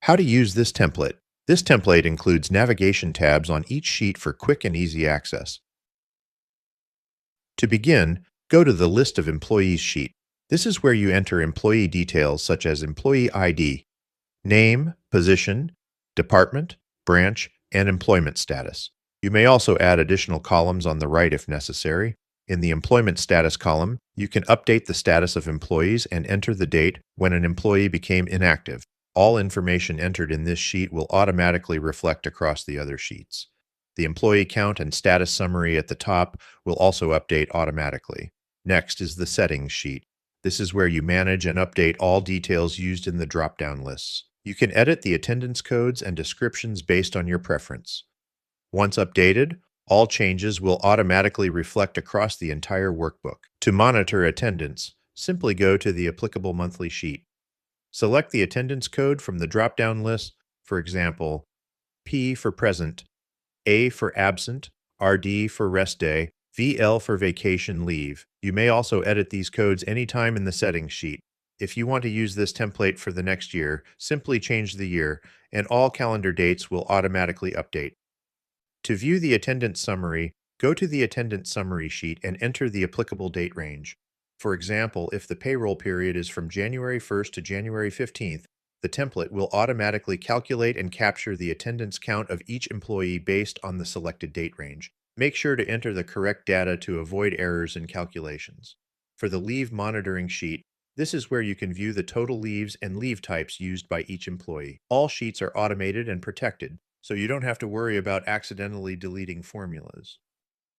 How to use this template. This template includes navigation tabs on each sheet for quick and easy access. To begin, go to the List of Employees sheet. This is where you enter employee details such as employee ID, name, position, department, branch, and employment status. You may also add additional columns on the right if necessary. In the employment status column, you can update the status of employees and enter the date when an employee became inactive. All information entered in this sheet will automatically reflect across the other sheets. The employee count and status summary at the top will also update automatically. Next is the Settings sheet. This is where you manage and update all details used in the drop-down lists. You can edit the attendance codes and descriptions based on your preference. Once updated, all changes will automatically reflect across the entire workbook. To monitor attendance, simply go to the applicable monthly sheet. Select the attendance code from the drop-down list, for example, P for present, A for absent, RD for rest day, VL for vacation leave. You may also edit these codes anytime in the settings sheet. If you want to use this template for the next year, simply change the year, and all calendar dates will automatically update. To view the attendance summary, go to the attendance summary sheet and enter the applicable date range. For example, if the payroll period is from January 1st to January 15th, the template will automatically calculate and capture the attendance count of each employee based on the selected date range. Make sure to enter the correct data to avoid errors in calculations. For the leave monitoring sheet, this is where you can view the total leaves and leave types used by each employee. All sheets are automated and protected, so you don't have to worry about accidentally deleting formulas.